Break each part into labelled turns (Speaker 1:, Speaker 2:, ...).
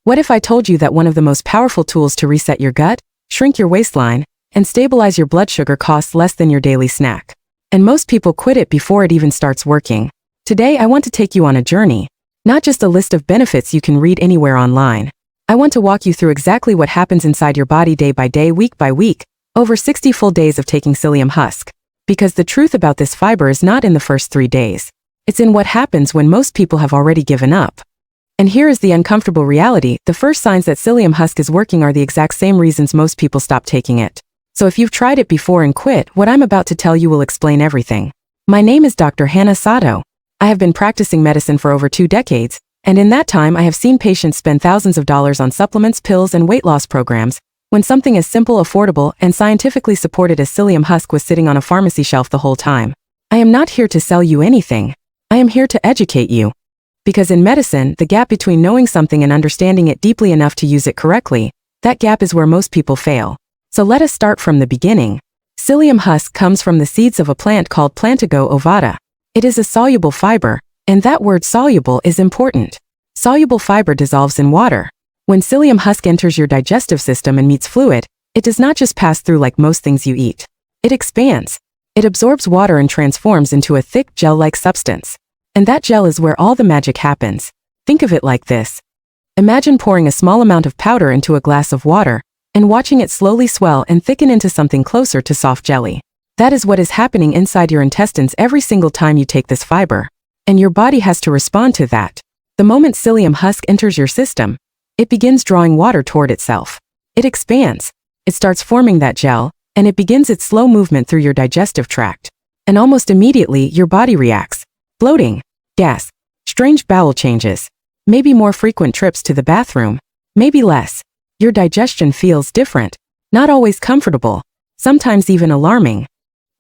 Speaker 1: What if I told you that one of the most powerful tools to reset your gut, shrink your waistline, and stabilize your blood sugar costs less than your daily snack? And most people quit it before it even starts working. Today I want to take you on a journey. Not just a list of benefits you can read anywhere online. I want to walk you through exactly what happens inside your body day by day, week by week, over 60 full days of taking Psyllium Husk. Because the truth about this fiber is not in the first 3 days. It's in what happens when most people have already given up. And here is the uncomfortable reality: the first signs that Psyllium Husk is working are the exact same reasons most people stop taking it. So if you've tried it before and quit, what I'm about to tell you will explain everything. My name is Dr. Hana Sato. I have been practicing medicine for over 2 decades, and in that time I have seen patients spend thousands of dollars on supplements, pills, and weight loss programs, when something as simple, affordable, and scientifically supported as Psyllium Husk was sitting on a pharmacy shelf the whole time. I am not here to sell you anything. I am here to educate you. Because in medicine, the gap between knowing something and understanding it deeply enough to use it correctly, that gap is where most people fail. So let us start from the beginning. Psyllium Husk comes from the seeds of a plant called Plantago ovata. It is a soluble fiber, and that word soluble is important. Soluble fiber dissolves in water. When Psyllium Husk enters your digestive system and meets fluid, it does not just pass through like most things you eat. It expands. It absorbs water and transforms into a thick gel-like substance. And that gel is where all the magic happens. Think of it like this. Imagine pouring a small amount of powder into a glass of water, and watching it slowly swell and thicken into something closer to soft jelly. That is what is happening inside your intestines every single time you take this fiber. And your body has to respond to that. The moment Psyllium Husk enters your system, it begins drawing water toward itself. It expands. It starts forming that gel, and it begins its slow movement through your digestive tract. And almost immediately, your body reacts. Bloating, gas, strange bowel changes, maybe more frequent trips to the bathroom, maybe less. Your digestion feels different, not always comfortable, sometimes even alarming.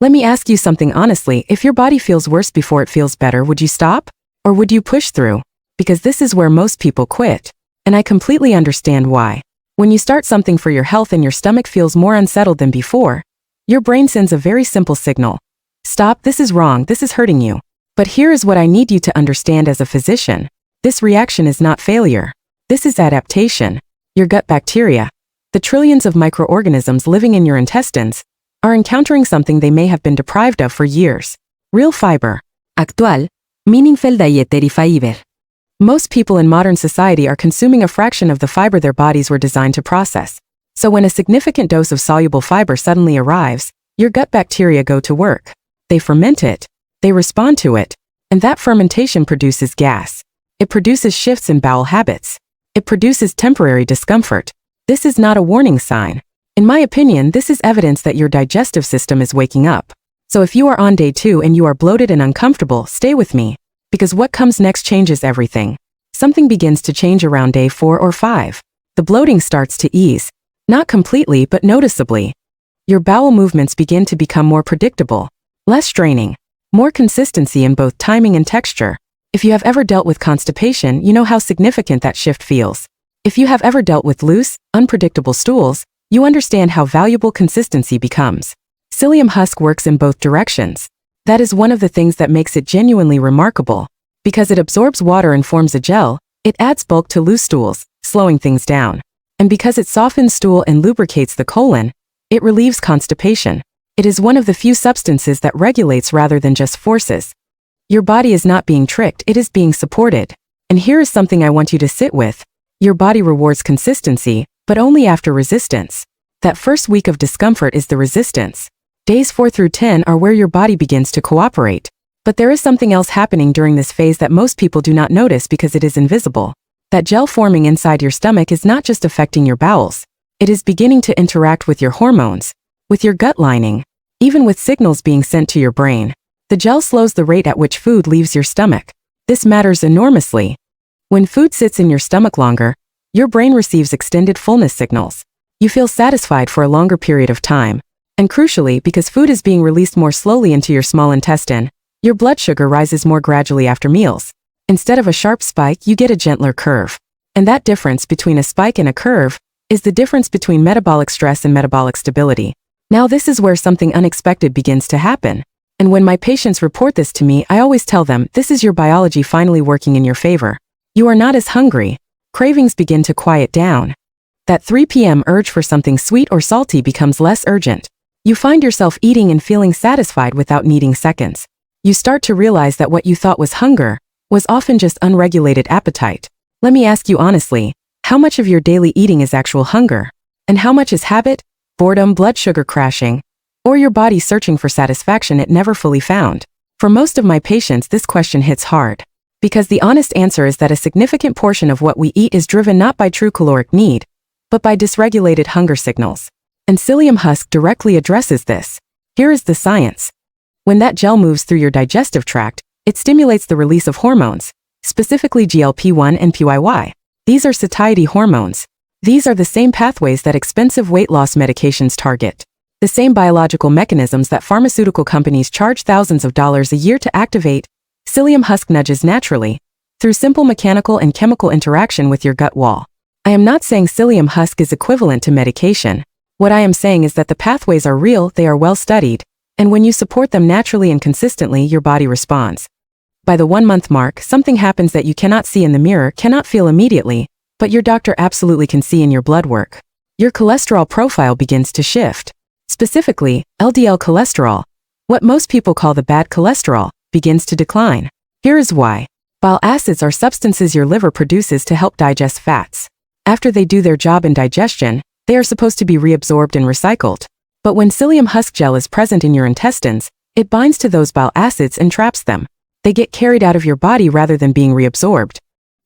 Speaker 1: Let me ask you something honestly: if your body feels worse before it feels better, would you stop? Or would you push through? Because this is where most people quit. And I completely understand why. When you start something for your health and your stomach feels more unsettled than before, your brain sends a very simple signal. Stop, this is wrong, this is hurting you. But here is what I need you to understand as a physician. This reaction is not failure. This is adaptation. Your gut bacteria, the trillions of microorganisms living in your intestines, are encountering something they may have been deprived of for years. Real fiber. Actual, meaningful dietary fiber. Most people in modern society are consuming a fraction of the fiber their bodies were designed to process. So when a significant dose of soluble fiber suddenly arrives, your gut bacteria go to work. They ferment it. They respond to it, and that fermentation produces gas. It produces shifts in bowel habits. It produces temporary discomfort. This is not a warning sign. In my opinion, this is evidence that your digestive system is waking up. So if you are on day 2 and you are bloated and uncomfortable, stay with me. Because what comes next changes everything. Something begins to change around day 4 or 5. The bloating starts to ease. Not completely, but noticeably. Your bowel movements begin to become more predictable. Less straining. More consistency in both timing and texture. If you have ever dealt with constipation, you know how significant that shift feels. If you have ever dealt with loose, unpredictable stools, you understand how valuable consistency becomes. Psyllium Husk works in both directions. That is one of the things that makes it genuinely remarkable. Because it absorbs water and forms a gel, it adds bulk to loose stools, slowing things down. And because it softens stool and lubricates the colon, it relieves constipation. It is one of the few substances that regulates rather than just forces. Your body is not being tricked, it is being supported. And here is something I want you to sit with. Your body rewards consistency, but only after resistance. That first week of discomfort is the resistance. Days 4 through 10 are where your body begins to cooperate. But there is something else happening during this phase that most people do not notice because it is invisible. That gel forming inside your stomach is not just affecting your bowels. It is beginning to interact with your hormones, with your gut lining, even with signals being sent to your brain. The gel slows the rate at which food leaves your stomach. This matters enormously. When food sits in your stomach longer, your brain receives extended fullness signals. You feel satisfied for a longer period of time. And crucially, because food is being released more slowly into your small intestine, your blood sugar rises more gradually after meals. Instead of a sharp spike, you get a gentler curve. And that difference between a spike and a curve is the difference between metabolic stress and metabolic stability. Now this is where something unexpected begins to happen. And when my patients report this to me, I always tell them, this is your biology finally working in your favor. You are not as hungry, Cravings begin to quiet down. That 3 p.m. urge for something sweet or salty becomes less urgent. You find yourself eating and feeling satisfied without needing seconds. You start to realize that what you thought was hunger was often just unregulated appetite. Let me ask you honestly, how much of your daily eating is actual hunger? And how much is habit, boredom, blood sugar crashing, or your body searching for satisfaction it never fully found? For most of my patients, this question hits hard. Because the honest answer is that a significant portion of what we eat is driven not by true caloric need, but by dysregulated hunger signals. And Psyllium Husk directly addresses this. Here is the science. When that gel moves through your digestive tract, it stimulates the release of hormones, specifically GLP-1 and PYY. These are satiety hormones. These are the same pathways that expensive weight loss medications target. The same biological mechanisms that pharmaceutical companies charge thousands of dollars a year to activate. Psyllium Husk nudges naturally, through simple mechanical and chemical interaction with your gut wall. I am not saying Psyllium Husk is equivalent to medication. What I am saying is that the pathways are real, they are well studied, and when you support them naturally and consistently, your body responds. By the 1-month mark, something happens that you cannot see in the mirror, cannot feel immediately, but your doctor absolutely can see in your blood work. Your cholesterol profile begins to shift. Specifically, LDL cholesterol, what most people call the bad cholesterol, begins to decline. Here is why. Bile acids are substances your liver produces to help digest fats. After they do their job in digestion, they are supposed to be reabsorbed and recycled. But when Psyllium Husk gel is present in your intestines, it binds to those bile acids and traps them. They get carried out of your body rather than being reabsorbed.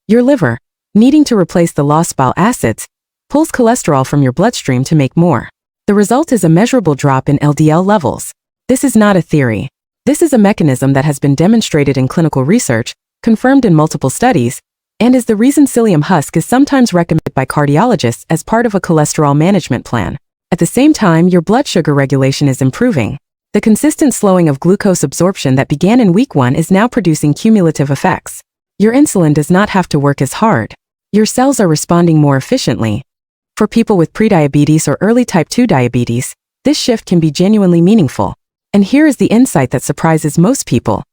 Speaker 1: Your liver, needing to replace the lost bile acids, pulls cholesterol from your bloodstream to make more. The result is a measurable drop in LDL levels. This is not a theory. This is a mechanism that has been demonstrated in clinical research, confirmed in multiple studies, and is the reason Psyllium Husk is sometimes recommended by cardiologists as part of a cholesterol management plan. At the same time, your blood sugar regulation is improving. The consistent slowing of glucose absorption that began in week 1 is now producing cumulative effects. Your insulin does not have to work as hard. Your cells are responding more efficiently. For people with prediabetes or early type 2 diabetes, this shift can be genuinely meaningful. And here is the insight that surprises most people.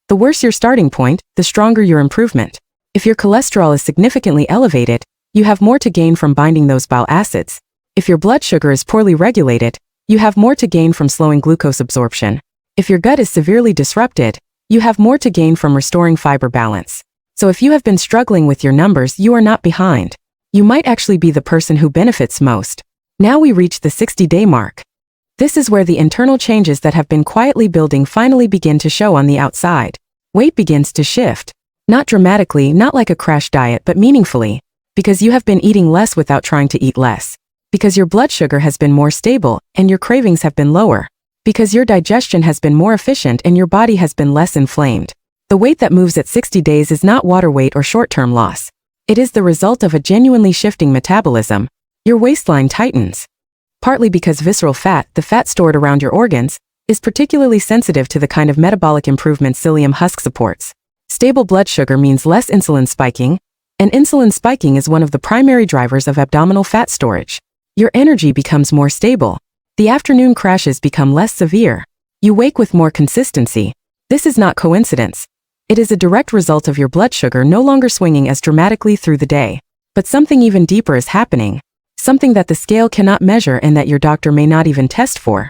Speaker 1: The worse your starting point, the stronger your improvement. If your cholesterol is significantly elevated, you have more to gain from binding those bile acids. If your blood sugar is poorly regulated, you have more to gain from slowing glucose absorption. If your gut is severely disrupted, you have more to gain from restoring fiber balance. So if you have been struggling with your numbers, you are not behind. You might actually be the person who benefits most. Now we reach the 60-day mark. This is where the internal changes that have been quietly building finally begin to show on the outside. Weight begins to shift. Not dramatically, not like a crash diet, but meaningfully. Because you have been eating less without trying to eat less. Because your blood sugar has been more stable, and your cravings have been lower. Because your digestion has been more efficient and your body has been less inflamed. The weight that moves at 60 days is not water weight or short-term loss. It is the result of a genuinely shifting metabolism. Your waistline tightens. Partly because visceral fat, the fat stored around your organs, is particularly sensitive to the kind of metabolic improvement Psyllium Husk supports. Stable blood sugar means less insulin spiking, and insulin spiking is one of the primary drivers of abdominal fat storage. Your energy becomes more stable. The afternoon crashes become less severe. You wake with more consistency. This is not coincidence. It is a direct result of your blood sugar no longer swinging as dramatically through the day. But something even deeper is happening. Something that the scale cannot measure and that your doctor may not even test for.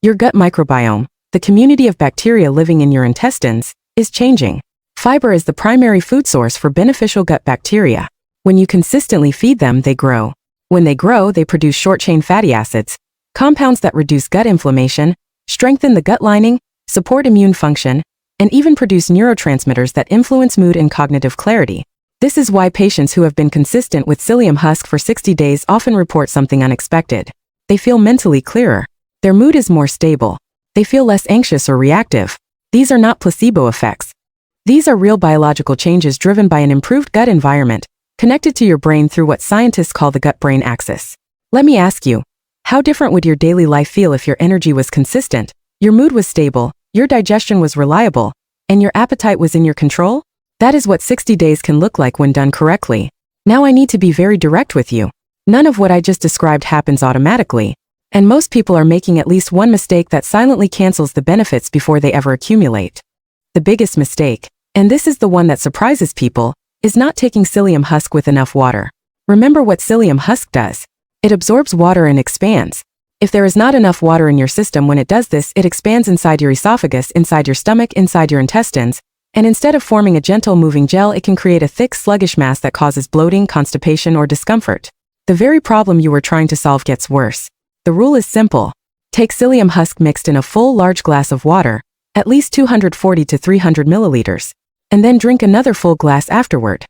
Speaker 1: Your gut microbiome, the community of bacteria living in your intestines, is changing. Fiber is the primary food source for beneficial gut bacteria. When you consistently feed them, they grow. When they grow, they produce short-chain fatty acids, compounds that reduce gut inflammation, strengthen the gut lining, support immune function, and even produce neurotransmitters that influence mood and cognitive clarity. This is why patients who have been consistent with Psyllium Husk for 60 days often report something unexpected. They feel mentally clearer. Their mood is more stable. They feel less anxious or reactive. These are not placebo effects. These are real biological changes driven by an improved gut environment, connected to your brain through what scientists call the gut-brain axis. Let me ask you, how different would your daily life feel if your energy was consistent, your mood was stable, your digestion was reliable, and your appetite was in your control? That is what 60 days can look like when done correctly. Now I need to be very direct with you. None of what I just described happens automatically, and most people are making at least one mistake that silently cancels the benefits before they ever accumulate. The biggest mistake, and this is the one that surprises people, is not taking psyllium husk with enough water. Remember what psyllium husk does. It absorbs water and expands. If there is not enough water in your system when it does this, it expands inside your esophagus, inside your stomach, inside your intestines, and instead of forming a gentle moving gel, it can create a thick, sluggish mass that causes bloating, constipation, or discomfort. The very problem you were trying to solve gets worse. The rule is simple. Take psyllium husk mixed in a full large glass of water, at least 240 to 300 milliliters, and then drink another full glass afterward.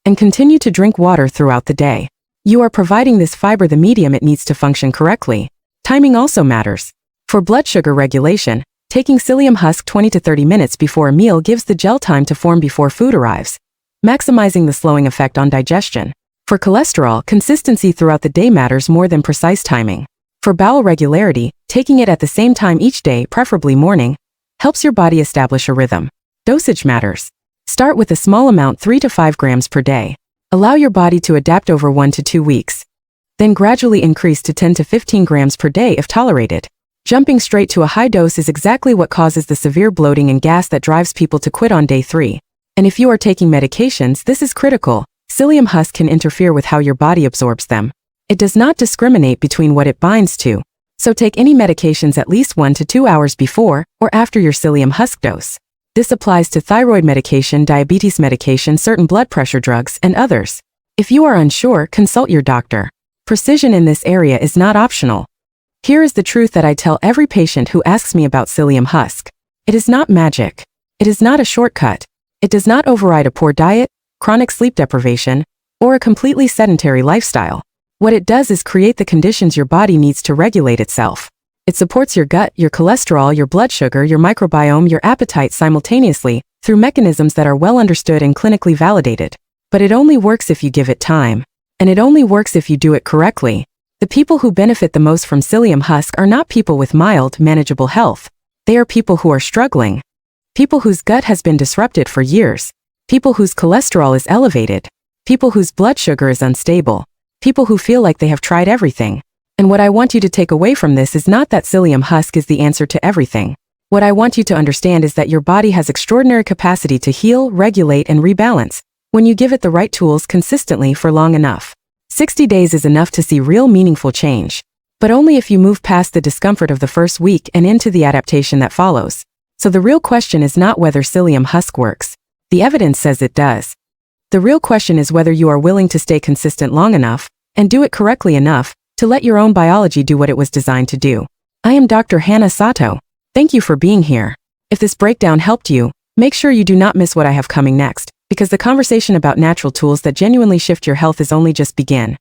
Speaker 1: And continue to drink water throughout the day. You are providing this fiber the medium it needs to function correctly. Timing also matters. For blood sugar regulation, taking psyllium husk 20 to 30 minutes before a meal gives the gel time to form before food arrives, maximizing the slowing effect on digestion. For cholesterol, consistency throughout the day matters more than precise timing. For bowel regularity, taking it at the same time each day, preferably morning, helps your body establish a rhythm. Dosage matters. Start with a small amount, 3 to 5 grams per day. Allow your body to adapt over 1 to 2 weeks. Then gradually increase to 10 to 15 grams per day if tolerated. Jumping straight to a high dose is exactly what causes the severe bloating and gas that drives people to quit on day 3. And if you are taking medications, this is critical. Psyllium husk can interfere with how your body absorbs them. It does not discriminate between what it binds to. So take any medications at least 1 to 2 hours before or after your psyllium husk dose. This applies to thyroid medication, diabetes medication, certain blood pressure drugs, and others. If you are unsure, consult your doctor. Precision in this area is not optional. Here is the truth that I tell every patient who asks me about psyllium husk. It is not magic. It is not a shortcut. It does not override a poor diet, chronic sleep deprivation, or a completely sedentary lifestyle. What it does is create the conditions your body needs to regulate itself. It supports your gut, your cholesterol, your blood sugar, your microbiome, your appetite simultaneously, through mechanisms that are well understood and clinically validated. But it only works if you give it time. And it only works if you do it correctly. The people who benefit the most from psyllium husk are not people with mild, manageable health. They are people who are struggling. People whose gut has been disrupted for years. People whose cholesterol is elevated. People whose blood sugar is unstable. People who feel like they have tried everything. And what I want you to take away from this is not that psyllium husk is the answer to everything. What I want you to understand is that your body has extraordinary capacity to heal, regulate, and rebalance when you give it the right tools consistently for long enough. 60 days is enough to see real meaningful change. But only if you move past the discomfort of the first week and into the adaptation that follows. So the real question is not whether psyllium husk works. The evidence says it does. The real question is whether you are willing to stay consistent long enough and do it correctly enough to let your own biology do what it was designed to do. I am Dr. Hana Sato. Thank you for being here. If this breakdown helped you, make sure you do not miss what I have coming next, because the conversation about natural tools that genuinely shift your health is only just begin.